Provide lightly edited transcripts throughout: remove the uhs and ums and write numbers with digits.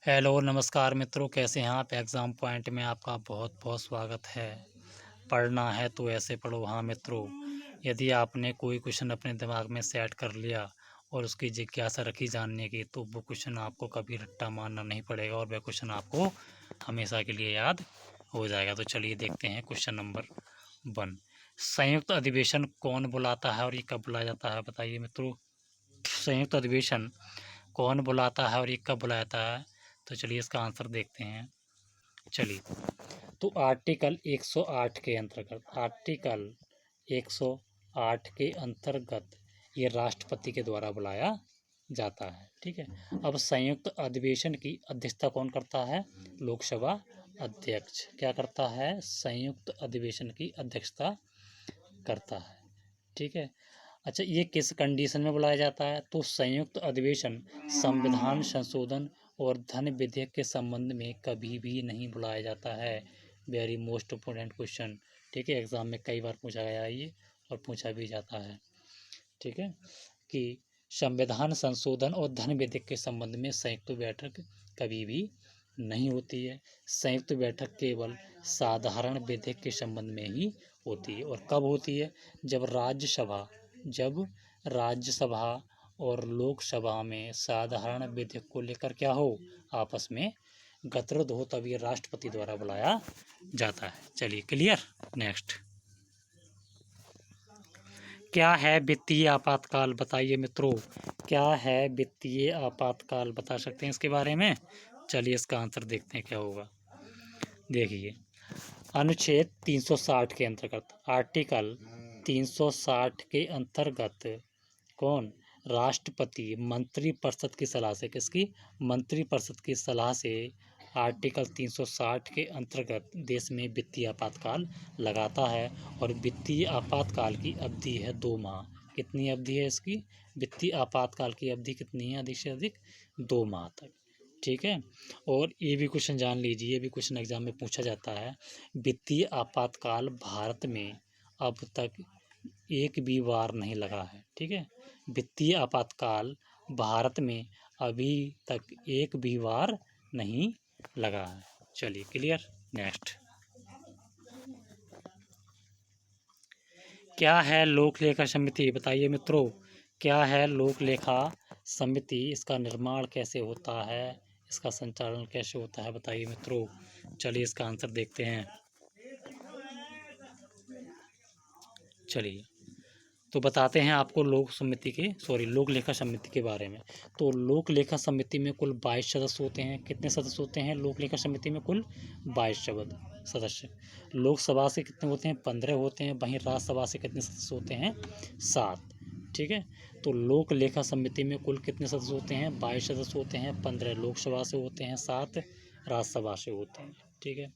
Hello नमस्कार मित्रों, कैसे हैं आप। एग्ज़ाम पॉइंट में आपका बहुत बहुत स्वागत है। पढ़ना है तो ऐसे पढ़ो। हाँ मित्रों, यदि आपने कोई क्वेश्चन अपने दिमाग में सेट कर लिया और उसकी जिज्ञासा रखी जानने की, तो वो क्वेश्चन आपको कभी रट्टा मारना नहीं पड़ेगा और वह क्वेश्चन आपको हमेशा के लिए याद हो जाएगा। तो चलिए देखते हैं क्वेश्चन नंबर 1। संयुक्त अधिवेशन कौन बुलाता है और ये कब बुलाया जाता है, बताइए मित्रों। संयुक्त अधिवेशन कौन बुलाता है और ये कब बुलाया जाता है, तो चलिए इसका आंसर देखते हैं। चलिए, तो आर्टिकल 108 के अंतर्गत, आर्टिकल 108 के अंतर्गत ये राष्ट्रपति के द्वारा बुलाया जाता है। ठीक है। अब संयुक्त अधिवेशन की अध्यक्षता कौन करता है? लोकसभा अध्यक्ष क्या करता है? संयुक्त अधिवेशन की अध्यक्षता करता है। ठीक है। अच्छा, ये किस कंडीशन में बुलाया जाता है? तो संयुक्त अधिवेशन संविधान संशोधन और धन विधेयक के संबंध में कभी भी नहीं बुलाया जाता है। Very most important question. ठीक है, एग्जाम में कई बार पूछा गया है ये और पूछा भी जाता है। ठीक है, कि संविधान संशोधन और धन विधेयक के संबंध में संयुक्त बैठक कभी भी नहीं होती है। संयुक्त बैठक केवल साधारण विधेयक के संबंध में ही होती है। और कब होती है? जब राज्यसभा और लोकसभा में साधारण विधेयक को लेकर क्या हो, आपस में गतिरोध हो, तब ये राष्ट्रपति द्वारा बुलाया जाता है। चलिए क्लियर। नेक्स्ट, क्या है वित्तीय आपातकाल, बताइए मित्रों। क्या है वित्तीय आपातकाल, बता सकते हैं इसके बारे में? चलिए इसका आंसर देखते हैं क्या होगा। देखिए, अनुच्छेद 360 के अंतर्गत, आर्टिकल 360 के अंतर्गत कौन? राष्ट्रपति मंत्रिपरिषद की सलाह से, किसकी? मंत्रिपरिषद की सलाह से आर्टिकल 360 के अंतर्गत देश में वित्तीय आपातकाल लगाता है। और वित्तीय आपातकाल की अवधि है 2 माह। कितनी अवधि है इसकी? वित्तीय आपातकाल की अवधि कितनी है? अधिक से अधिक 2 माह तक। ठीक है। और ये भी क्वेश्चन जान लीजिए, ये भी क्वेश्चन एग्जाम में पूछा जाता है। वित्तीय आपातकाल भारत में अब तक एक भी बार नहीं लगा है। ठीक है, वित्तीय आपातकाल भारत में अभी तक एक भी बार नहीं लगा है। चलिए क्लियर। नेक्स्ट, क्या है लोक लेखा समिति, बताइए मित्रों। क्या है लोक लेखा समिति, इसका निर्माण कैसे होता है, इसका संचालन कैसे होता है, बताइए मित्रों। चलिए इसका आंसर देखते हैं। चलिए, तो बताते हैं आपको लोक लेखा समिति के बारे में। तो लोक लेखा समिति में कुल 22 सदस्य होते हैं। कितने सदस्य होते हैं लोक लेखा समिति में? कुल 22 सदस्य। लोकसभा से कितने होते हैं? 15 होते हैं। वहीं राज्यसभा से कितने सदस्य होते हैं? 7। ठीक है। तो लोक लेखा समिति में कुल कितने सदस्य होते हैं? 22 सदस्य होते हैं। 15 लोकसभा से होते हैं, 7 राज्यसभा से होते हैं। ठीक है।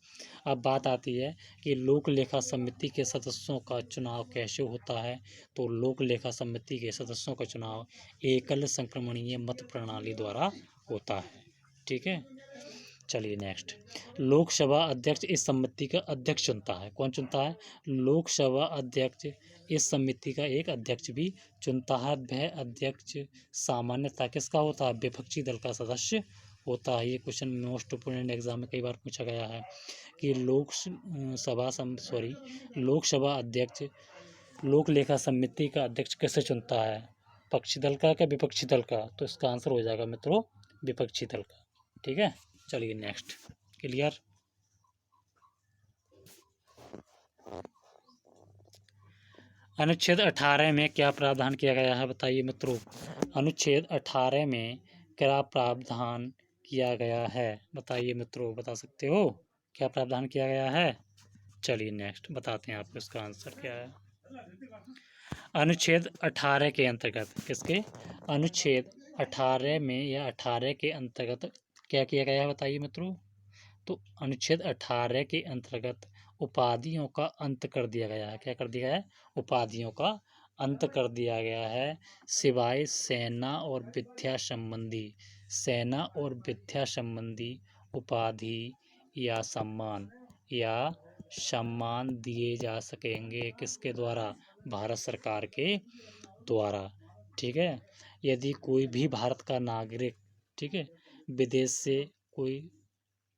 अब बात आती है कि लोक लेखा समिति के सदस्यों का चुनाव कैसे होता है। तो लोक लेखा समिति के सदस्यों का चुनाव एकल संक्रमणीय मत प्रणाली द्वारा होता है। ठीक है। चलिए नेक्स्ट, लोकसभा अध्यक्ष इस समिति का अध्यक्ष चुनता है। कौन चुनता है? लोकसभा अध्यक्ष इस समिति का एक अध्यक्ष भी चुनता है। वह अध्यक्ष सामान्यतः किसका होता है? विपक्षी दल का सदस्य होता है। ये क्वेश्चन मोस्ट इम्पोर्टेंट एग्जाम में कई बार पूछा गया है कि लोकसभा अध्यक्ष लोक लेखा समिति का अध्यक्ष कैसे चुनता है? पक्षी दल का क्या विपक्षी दल का? तो इसका आंसर हो जाएगा मित्रों विपक्षी दल का। ठीक है। चलिए नेक्स्ट, क्लियर। अनुच्छेद 18 में क्या प्रावधान किया गया है, बताइए मित्रों। अनुच्छेद 18 में क्या प्रावधान किया गया है, बताइए मित्रों। बता सकते हो क्या प्रावधान किया गया है? चलिए नेक्स्ट बताते हैं आपको इसका आंसर क्या है। अनुच्छेद 18 के अंतर्गत, किसके? अनुच्छेद 18 में या 18 के अंतर्गत क्या किया गया है, बताइए मित्रों। तो अनुच्छेद 18 के अंतर्गत उपाधियों का अंत कर दिया गया है। क्या कर दिया है? उपाधियों का अंत कर दिया गया है, सिवाय सेना और विद्या संबंधी उपाधि या सम्मान दिए जा सकेंगे। किसके द्वारा? भारत सरकार के द्वारा। ठीक है। यदि कोई भी भारत का नागरिक, ठीक है, विदेश से कोई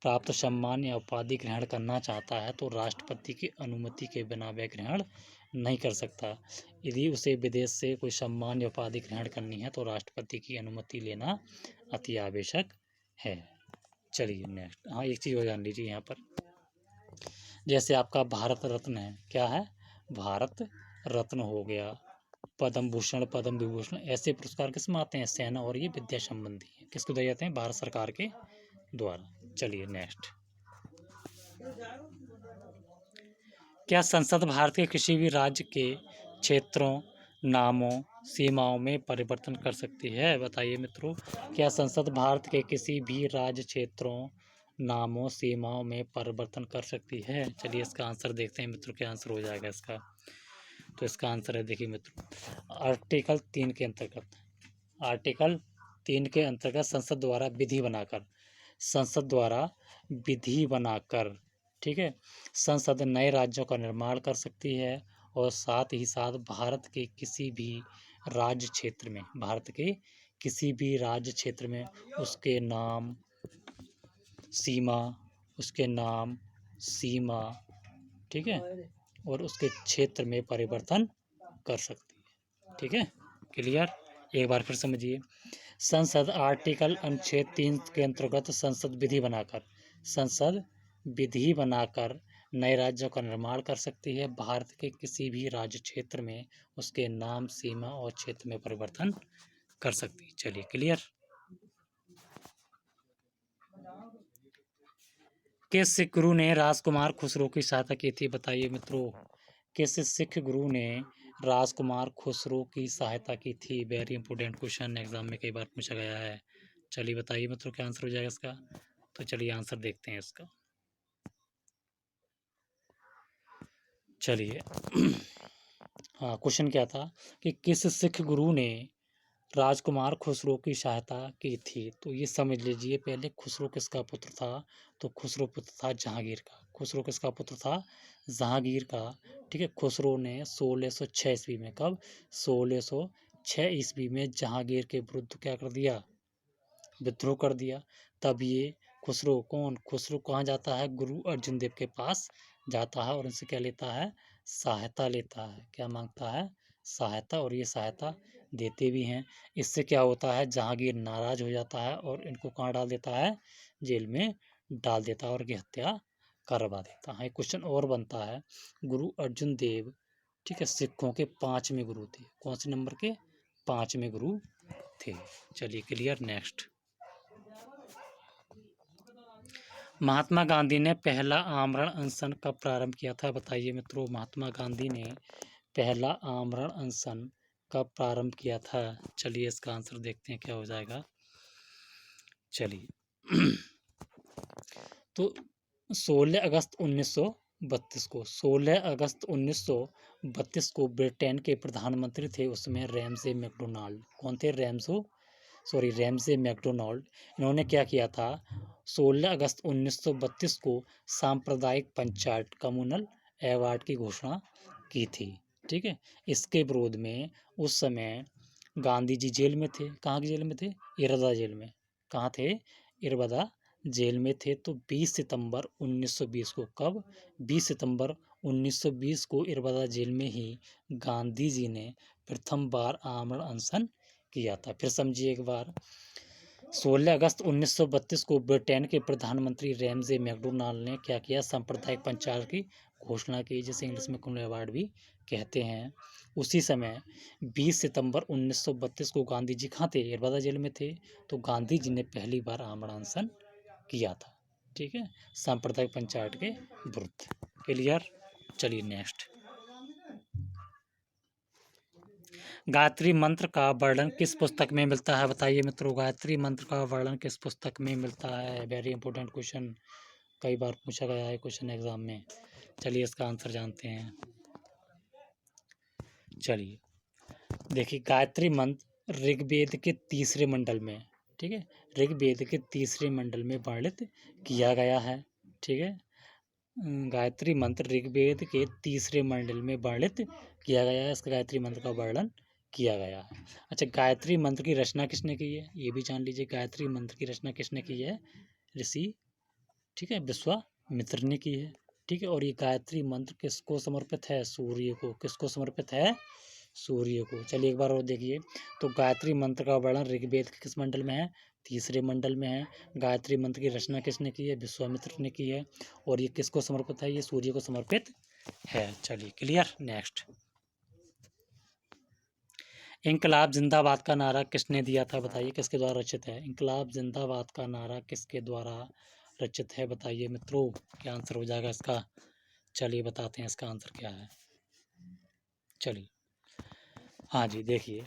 प्राप्त सम्मान या उपाधि ग्रहण करना चाहता है तो राष्ट्रपति की अनुमति के बिना वह ग्रहण नहीं कर सकता। यदि उसे विदेश से कोई सम्मान या उपाधि ग्रहण करनी है तो राष्ट्रपति की अनुमति लेना अति आवश्यक है। चलिए नेक्स्ट, हाँ एक चीज़ और जान लीजिए यहाँ पर, जैसे आपका भारत रत्न है, क्या है, भारत रत्न हो गया, पद्म भूषण, पद्म विभूषण, ऐसे पुरस्कार किस में आते हैं, सेना और ये विद्या संबंधी है, किसको दिए जाते हैं, भारत सरकार के द्वारा। चलिए नेक्स्ट, क्या संसद भारत के किसी भी राज्य के क्षेत्रों, नामों, सीमाओं में परिवर्तन कर सकती है, बताइए मित्रों, क्या संसद भारत के किसी भी राज्य, क्षेत्रों, नामों, सीमाओं में परिवर्तन कर सकती है। चलिए इसका आंसर देखते हैं मित्रों, क्या आंसर हो जाएगा इसका। तो इसका आंसर है, देखिए मित्रों, आर्टिकल 3 के अंतर्गत, आर्टिकल 3 के अंतर्गत संसद द्वारा विधि बनाकर, संसद द्वारा विधि बनाकर, ठीक है, संसद नए राज्यों का निर्माण कर सकती है और साथ ही साथ भारत के किसी भी राज्य क्षेत्र में, भारत के किसी भी राज्य क्षेत्र में उसके नाम, सीमा, उसके नाम, सीमा, ठीक है, और उसके क्षेत्र में परिवर्तन कर सकती है। ठीक है, क्लियर, एक बार फिर समझिए, संसद आर्टिकल अनुच्छेद 3 के अंतर्गत संसद विधि बनाकर, संसद विधि बनाकर नए राज्यों का निर्माण कर सकती है, भारत के किसी भी राज्य क्षेत्र में उसके नाम, सीमा और क्षेत्र में परिवर्तन कर सकती है। चलिए क्लियर। किस सिख गुरु ने राजकुमार खुसरो की सहायता की थी, बताइए मित्रों, किस सिख गुरु ने राजकुमार खुसरो की सहायता की थी। वेरी इंपॉर्टेंट क्वेश्चन, एग्जाम में कई बार पूछा गया है। चलिए बताइए मित्रों, क्या आंसर हो जाएगा इसका। तो चलिए आंसर देखते हैं इसका। चलिए हाँ, क्वेश्चन क्या था कि किस सिख गुरु ने राजकुमार खुसरो की सहायता की थी। तो ये समझ लीजिए, पहले खुसरो किसका पुत्र था, तो खुसरो पुत्र था जहांगीर का। खुसरो किसका पुत्र था, जहांगीर का। ठीक है, खुसरो ने 1606 ईस्वी में, कब, 1606 ईस्वी में जहांगीर के विरुद्ध क्या कर दिया, विद्रोह कर दिया। तब ये खुसरो, कौन खुसरो कहाँ जाता है, गुरु अर्जुन देव के पास जाता है और उनसे क्या लेता है, सहायता लेता है। क्या मांगता है, सहायता, और ये सहायता देते भी हैं। इससे क्या होता है, जहांगीर नाराज हो जाता है और इनको कहाँ डाल देता है, जेल में डाल देता है और की हत्या करवा देता है। क्वेश्चन और बनता है, गुरु अर्जुन देव, ठीक है, सिखों के 5वें गुरु थे। कौन से नंबर के, 5वें गुरु थे। चलिए क्लियर, नेक्स्ट, महात्मा गांधी ने पहला आमरण अनशन कब प्रारंभ किया था, बताइए मित्रों, महात्मा गांधी ने पहला आमरण अनशन कब प्रारंभ किया था। चलिए इसका आंसर देखते हैं क्या हो जाएगा। चलिए तो 16 अगस्त 1932 को, 16 अगस्त 1932 को ब्रिटेन के प्रधानमंत्री थे उसमें रैमसे मैकडोनाल्ड। कौन थे, रैमसे मैकडोनाल्ड। इन्होंने क्या किया था, 16 अगस्त 1932 को सांप्रदायिक पंचायत, कम्युनल अवार्ड की घोषणा की थी। ठीक है, इसके विरोध में उस समय गांधी जी जेल में थे। कहाँ की जेल में थे, इरदा जेल में। कहाँ थे, इरबदा जेल में थे। तो 20 सितंबर 1920 को, कब, 20 सितंबर 1920 को इरबदा जेल में ही गांधी जी ने प्रथम बार आमरण अनशन किया था। फिर समझिए एक बार, 16 अगस्त 1932 को ब्रिटेन के प्रधानमंत्री रैमसे मैकडोनाल्ड ने क्या किया, सांप्रदायिक पंचायत की घोषणा की, जिसे इंग्लिश में कम्युनल अवार्ड भी कहते हैं। उसी समय 20 सितंबर 1932 को गांधी जी कहाँ थे, इरबदा जेल में थे। तो गांधी जी ने पहली बार आमरण अनशन किया था। ठीक है, सांप्रदायिक पंचायत के विरुद्ध। क्लियर। चलिए नेक्स्ट, गायत्री मंत्र का वर्णन किस पुस्तक में मिलता है, बताइए मित्रों, गायत्री मंत्र का वर्णन किस पुस्तक में मिलता है। वेरी इंपॉर्टेंट क्वेश्चन, कई बार पूछा गया है क्वेश्चन एग्जाम में। चलिए इसका आंसर जानते हैं। चलिए देखिए, गायत्री मंत्र ऋग्वेद के 3 मंडल में, ठीक है, ऋग्वेद के 3 मंडल में वर्णित किया गया है। ठीक है, गायत्री मंत्र ऋग्वेद के 3 मंडल में वर्णित किया गया है। इसका गायत्री मंत्र का वर्णन किया गया है। अच्छा, गायत्री मंत्र की रचना किसने की है, ये भी जान लीजिए, गायत्री मंत्र की रचना किसने की है, ऋषि, ठीक है, विश्वामित्र ने की है। ठीक है, और ये गायत्री मंत्र किसको समर्पित है? सूर्य को। किसको समर्पित है? सूर्य को। चलिए एक बार और देखिए, तो गायत्री मंत्र का वर्णन ऋग्वेद के किस मंडल में है? तीसरे मंडल में है। गायत्री मंत्र की रचना किसने की है? विश्वामित्र ने की है। और ये किसको समर्पित है? ये सूर्य को समर्पित है। चलिए क्लियर। नेक्स्ट, इंकलाब जिंदाबाद का नारा किसने दिया था? बताइए किसके द्वारा रचित है? इंकलाब जिंदाबाद का नारा किसके द्वारा रचित है? बताइए मित्रों, क्या आंसर हो जाएगा इसका? चलिए बताते हैं इसका आंसर क्या है। चलिए, हाँ जी, देखिए,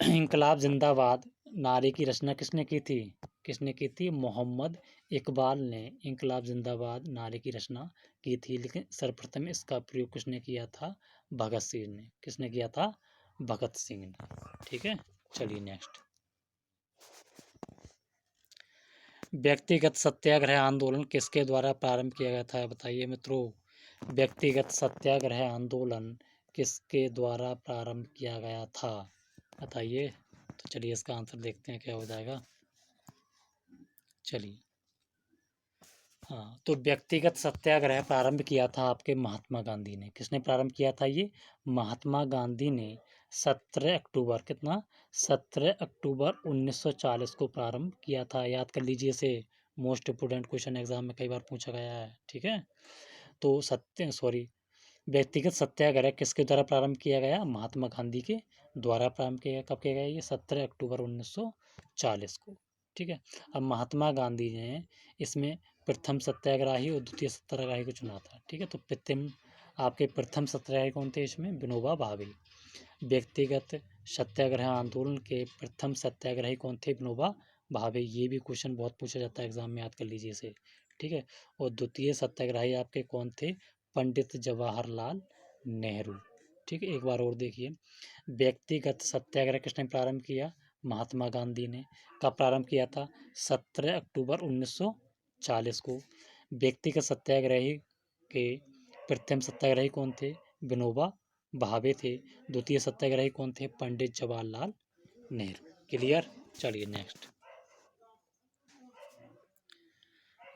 इंकलाब जिंदाबाद नारे की रचना किसने की थी? किसने की थी? मोहम्मद इकबाल ने इंकलाब जिंदाबाद नारे की रचना की थी। लेकिन सर्वप्रथम इसका प्रयोग किसने किया था? भगत सिंह ने। किसने किया था? भगत सिंह ने। ठीक है, चलिए नेक्स्ट, व्यक्तिगत सत्याग्रह आंदोलन किसके द्वारा प्रारंभ किया गया था? बताइए मित्रों, व्यक्तिगत सत्याग्रह आंदोलन किसके द्वारा प्रारंभ किया गया था? बताइए। तो चलिए इसका आंसर देखते हैं क्या हो जाएगा। चलिए, हाँ, तो व्यक्तिगत सत्याग्रह प्रारंभ किया था आपके महात्मा गांधी ने। किसने प्रारंभ किया था? ये महात्मा गांधी ने 17 अक्टूबर, कितना? 17 अक्टूबर 1940 को प्रारंभ किया था। याद कर लीजिए इसे, मोस्ट इम्पोर्टेंट क्वेश्चन एग्जाम में कई बार पूछा गया है। ठीक है, तो व्यक्तिगत सत्याग्रह किसके द्वारा प्रारंभ किया गया? महात्मा गांधी के द्वारा प्रारंभ किया गया। कब किया गया? ये 17 अक्टूबर 1940 को। ठीक है, अब महात्मा गांधी ने इसमें प्रथम सत्याग्रही और द्वितीय सत्याग्रही को चुना था। ठीक है, तो प्रथम सत्याग्रही कौन थे इसमें? विनोबा भावे। व्यक्तिगत सत्याग्रह आंदोलन के प्रथम सत्याग्रही कौन थे? विनोबा भावे। ये भी क्वेश्चन बहुत पूछा जाता है एग्जाम में, याद कर लीजिए इसे। ठीक है, और द्वितीय सत्याग्रही आपके कौन थे? पंडित जवाहरलाल नेहरू। ठीक है, एक बार और देखिए, व्यक्तिगत सत्याग्रह किसने प्रारंभ किया? महात्मा गांधी ने। कब प्रारंभ किया था? 17 अक्टूबर 1940 को। व्यक्तिगत सत्याग्रही के प्रथम सत्याग्रही कौन थे? विनोबा भावे थे। द्वितीय सत्याग्रही कौन थे? पंडित जवाहरलाल नेहरू। क्लियर। चलिए नेक्स्ट,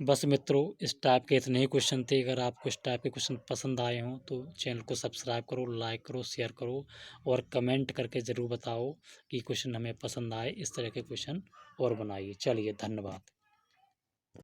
बस मित्रों इस टाइप के इतने ही क्वेश्चन थे। अगर आपको इस टाइप के क्वेश्चन पसंद आए हों तो चैनल को सब्सक्राइब करो, लाइक करो, शेयर करो और कमेंट करके ज़रूर बताओ कि क्वेश्चन हमें पसंद आए। इस तरह के क्वेश्चन और बनाइए। चलिए, धन्यवाद।